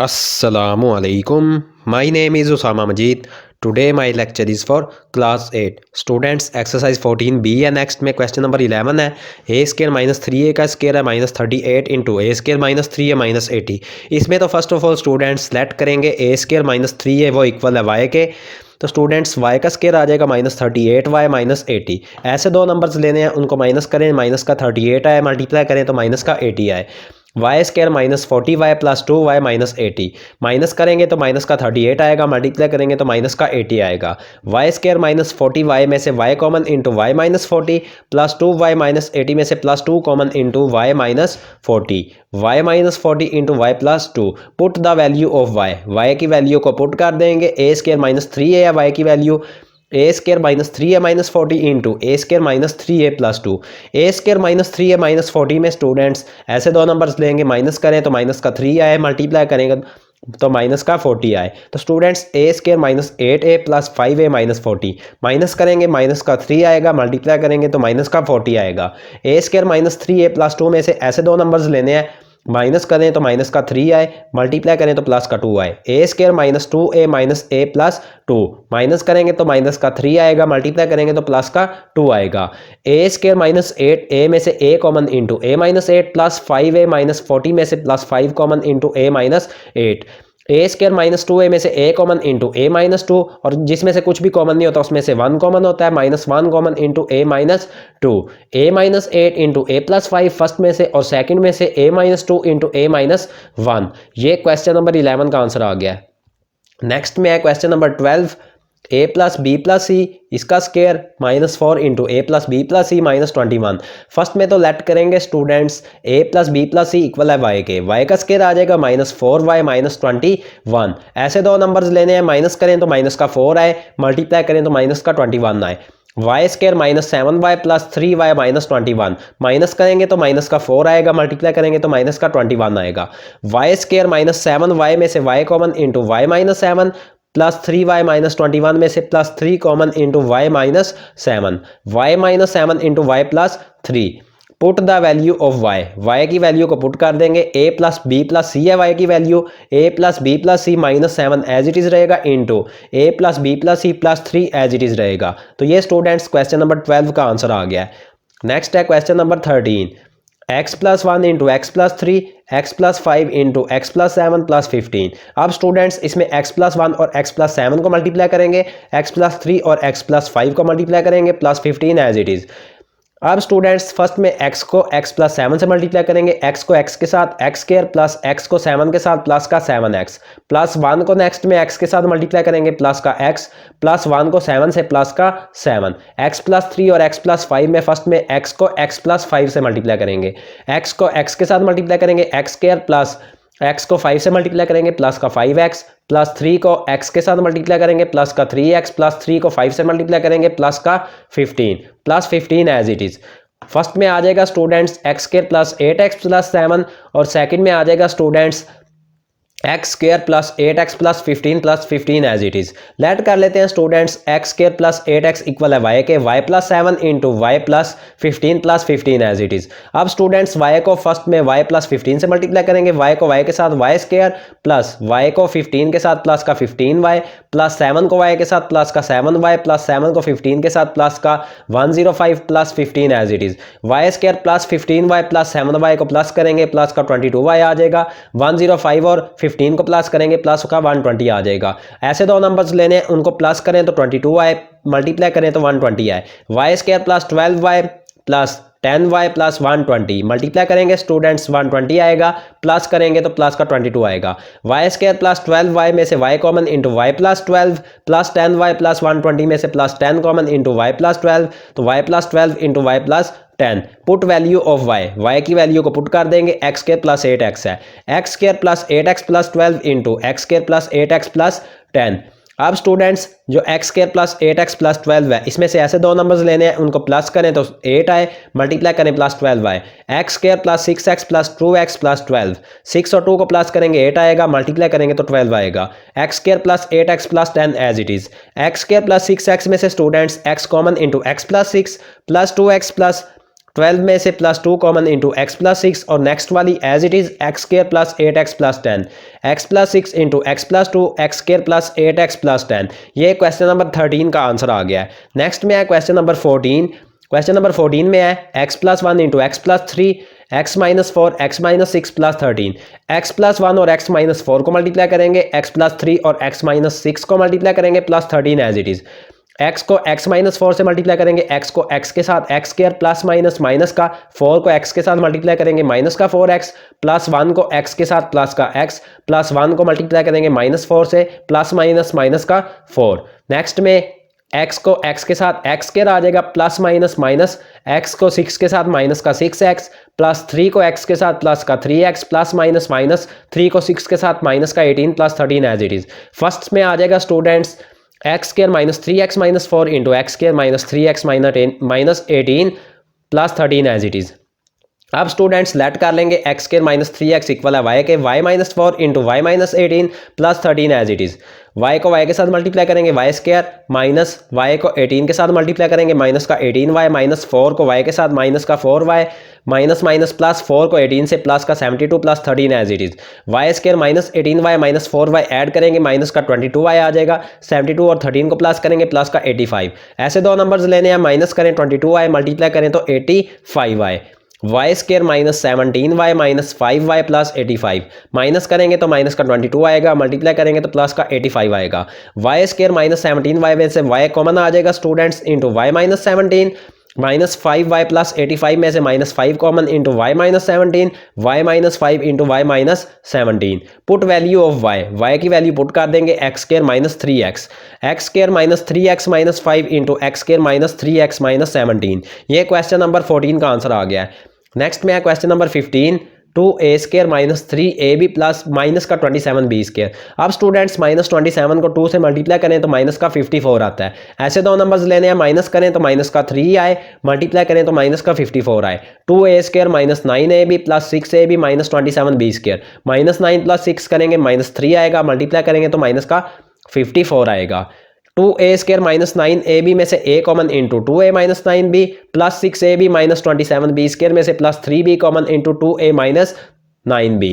Assalamualaikum. My name is Usama Majid. Today my lecture is for class 8 students exercise 14b है। Next में question number 11 है। ए square minus 3a का square है minus 38 into ए square minus 3 है minus 80। इसमें तो first of all students select करेंगे ए square minus 3 है वो इक्वल है वाई के। तो स्टूडेंट्स y का स्केयर आ जाएगा माइनस 38y माइनस 80। ऐसे दो नंबर्स लेने हैं, उनको माइनस करें, माइनस का 38 आए, मल्टीप्लाई करें तो माइनस का 80 आए। Y square minus 40y plus 2y minus 80, minus करेंगे तो माइनस का 38 आएगा, मल्टीप्लाई करेंगे तो माइनस का 80 आएगा। वाई स्केयर माइनस 40y में से y common into Y minus 40 plus 2y minus 80 में से plus 2 common into Y minus 40, y minus 40 into Y plus 2। Put the value of Y की वैल्यू को पुट कर देंगे। ए स्केयर माइनस 3 है Y की वैल्यू, ए स्केयर माइनस 3 है minus 40 into ए square minus 3 है प्लस 2। ए स्केयर माइनस 3 है माइनस 40 में स्टूडेंट्स ऐसे दो नंबर्स लेंगे, माइनस करें तो माइनस का 3 आए, मल्टीप्लाई करेंगे तो माइनस का 40 आए। तो students A square minus 8a plus 5a minus 40, minus करेंगे माइनस का 3 आएगा, मल्टीप्लाई करेंगे तो माइनस का 40 आएगा। ए स्केयर माइनस 3a प्लस 2 में से ऐसे दो नंबर्स लेने हैं, माइनस करें तो माइनस का 3 आए, मल्टीप्लाई करें तो प्लस का 2 आए। A square minus 2a minus a plus 2, minus करेंगे तो माइनस का 3 आएगा, मल्टीप्लाई करेंगे तो प्लस का 2 आएगा। ए स्केयर माइनस 8a में से a common into a minus 8 plus 5a minus 40 में से plus 5 common into a minus 8। A square minus 2a में से a common into a minus 2, और जिसमें से कुछ भी कॉमन नहीं होता उसमें से 1 कॉमन होता है, minus 1 common into a minus 2। a minus 8 into a plus 5 first में से, और सेकंड में से a minus 2 into a minus 1। ये क्वेश्चन नंबर 11 का आंसर आ गया। नेक्स्ट में है question number 12, a plus B plus C इसका square minus 4 into A plus B plus C minus 21। First में तो लेट करेंगे students a plus B plus C equal है y के, y का स्केयर आ जाएगा माइनस 4y माइनस 21। ऐसे दो नंबर्स लेने हैं, माइनस करें तो माइनस का 4 आए, मल्टीप्लाई करें तो माइनस का 21 आए। Y square minus 7y plus 3y minus 21, minus करेंगे तो माइनस का 4 आएगा, मल्टीप्लाई करेंगे तो माइनस का 21 आएगा। वाई स्केयर माइनस 7y में से y common into Y minus 7 plus 3y minus 21 में से plus 3 common into Y minus 7, Y minus 7 into Y plus 3। Put the value of Y की वैल्यू को पुट कर देंगे। A plus B plus C है Y की value, A plus B plus C minus 7 as it is रहेगा into A plus B plus C plus 3 as it is रहेगा। तो ये स्टूडेंट्स क्वेश्चन नंबर 12 का आंसर आ गया। नेक्स्ट है question number 13, x plus 1 into x plus 3 x plus 5 into x plus 7 plus 15। अब students इसमें x plus 1 और x plus 7 को मल्टीप्लाई करेंगे, x प्लस 3 और x प्लस 5 को मल्टीप्लाई करेंगे, प्लस 15 एज इट इज। अब स्टूडेंट्स फर्स्ट में x को x प्लस 7 से मल्टीप्लाई करेंगे, x को x के साथ x स्क्वायर प्लस x को 7 के साथ प्लस का 7x, प्लस 1 को नेक्स्ट में x के साथ मल्टीप्लाई करेंगे, प्लस का x, प्लस 1 को 7 से प्लस का 7। x प्लस 3 और x प्लस 5 में फर्स्ट में x को x प्लस 5 से मल्टीप्लाई करेंगे, x को x के साथ मल्टीप्लाई करेंगे, x स्क्वायर प्लस x को 5 से मल्टीप्लाई करेंगे, प्लस का 5x, प्लस 3 को x के साथ मल्टीप्लाई करेंगे, प्लस का 3x, प्लस 3 को 5 से मल्टीप्लाई करेंगे, प्लस का 15, plus 15 as it is. First में आ जाएगा students x square plus 8x plus 7, और सेकंड में आ जाएगा students x square plus 8x plus 15 as it is. Let कर लेते हैं students x square plus 8x equal है वाई के, y plus 7 into Y plus 15 as it is. अब स्टूडेंट्स वाई को फर्स्ट में वाई प्लस 15 से मल्टीप्लाई करेंगे, वाई को वाई के साथ वाई स्क्वायर प्लस वाई को 15 के साथ प्लस का 15y प्लस 7 को वाई के साथ प्लस का 7y प्लस 7 को 15 के साथ प्लस का 105 plus 15 as it is. Y square plus 15y plus 7y को प्लस करेंगे, प्लस का 22y आ जाएगा, 105 और 15 को प्लस करेंगे, प्लस का 120 आ जाएगा। ऐसे दो नंबर्स लेने हैं, उनको प्लस करें तो 22 आए, मल्टीप्लाई करें तो 120 आए। Y square plus 12y plus 10y plus 120, multiply करेंगे स्टूडेंट्स 120 आएगा, प्लस करेंगे तो प्लस का 22 आएगा। वाई स्क्वायर प्लस 12y में से y common into Y plus 12 plus 10y plus 120 में से plus 10 common into Y plus 12, तो y plus 12 into Y plus 10। Put value of y की वैल्यू को पुट कर देंगे। एक्स स्क्वायर प्लस 8x है, x square plus 8x plus 12 into x square plus 8x plus 10। अब students जो x square plus 8x plus 12 है, इसमें से ऐसे दो नंबर्स लेने हैं, उनको प्लस करें तो 8 आए, मल्टीप्लाई करें प्लस 12 आए। X square plus 6x plus 2x plus 12, 6 और 2 को प्लस करेंगे 8 आएगा, मल्टीप्लाई करेंगे तो 12 आएगा। X square plus 8x plus 10 as it is. X square plus 6x में से students x common into x plus 6 plus 2x plus 12 में से +2 कॉमन इंटू एक्स प्लस 6 और नेक्स्ट वाली as it is x square plus 8x plus 10 x plus 6 into x plus 2 x square plus 8x plus 10। ये question number 13 का answer आ गया है। Next में है क्वेश्चन नंबर 14। क्वेश्चन नंबर 14 में है x plus 1 into x plus 3 x minus 4 x minus 6 plus 13। X plus 1 और x minus 4 को मल्टीप्लाई करेंगे, एक्स प्लस 3 और एक्स माइनस 6 को मल्टीप्लाई करेंगे plus 13 as it is. X को एक्स माइनस 4 से मल्टीप्लाई करेंगे, एक्स को एक्स के साथ x square plus minus minus का 4 को एक्स के साथ मल्टीप्लाई करेंगे माइनस का 4x प्लस 1 को एक्स के साथ प्लस का x प्लस 1 को मल्टीप्लाई करेंगे माइनस 4 से प्लस माइनस माइनस का 4। नेक्स्ट में x को x के साथ x स्क्वायर आ जाएगा प्लस माइनस माइनस, x को 6 के साथ माइनस का 6x प्लस 3 को x के साथ प्लस का 3x प्लस माइनस माइनस 3 को 6 के साथ माइनस का 18 plus 13 as it is. First में आ जाएगा students x square minus 3x minus 4 into x square minus 3x minus 18 plus 13 as it is. अब स्टूडेंट्स लेट कर लेंगे x square minus 3x equal है वाई के y minus 4 into Y minus 18 plus 13 as it is. Y को y के साथ multiply करेंगे Y square minus Y को 18 के साथ मल्टीप्लाई करेंगे माइनस का 18y माइनस 4 को वाई के साथ माइनस का 4y माइनस माइनस प्लस 4 को 18 से प्लस का 72 plus 13 as it is. Y square minus 18y minus 4y add करेंगे माइनस का 22y आ जाएगा, 72 और 13 को प्लस करेंगे प्लस का 85। ऐसे दो नंबर्स लेने हैं, माइनस करें 22y मल्टीप्लाई करें तो 85y। Y square minus 17y minus 5y plus 85 minus करेंगे तो माइनस का 22 आएगा, मल्टीप्लाई करेंगे तो प्लस का 85 आएगा। वाई स्केयर माइनस 17y में से y कॉमन आ जाएगा students into Y minus 17 minus 5y plus 85 में से minus 5 common into Y minus 17 y minus 5 into Y minus 17। Put value of Y की वैल्यू पुट कर देंगे x square minus 3x x square minus 3x minus 5 into x square minus 3x माइनस 17। ये question number 14 का answer आ गया है। Next में है question number 15 2a square minus 3ab plus minus का 27b स्केयर। अब स्टूडेंट्स माइनस 27 को 2 से मल्टीप्लाई करें तो माइनस का 54 आता है। ऐसे दो नंबर्स लेने हैं, माइनस करें तो माइनस का 3 आए, मल्टीप्लाई करें तो माइनस का 54 आए। 2a square minus 9ab plus 6ab minus 27b square. Minus 9 plus 6 करेंगे माइनस 3 आएगा, मल्टीप्लाई करेंगे तो माइनस का 54 आएगा। 2a स्केयर माइनस 9ab में से a common into 2a minus 9b plus 6ab minus 27b square में से plus 3b common into 2a minus 9b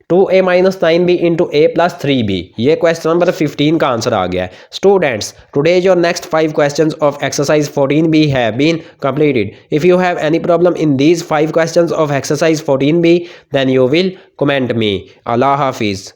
2a minus 9b into a plus 3b। ये question number 15 का answer आ गया है। Students today your next 5 questions of exercise 14b have been completed. If you have any problem in these 5 questions of exercise 14b then you will comment me. Allah Hafiz.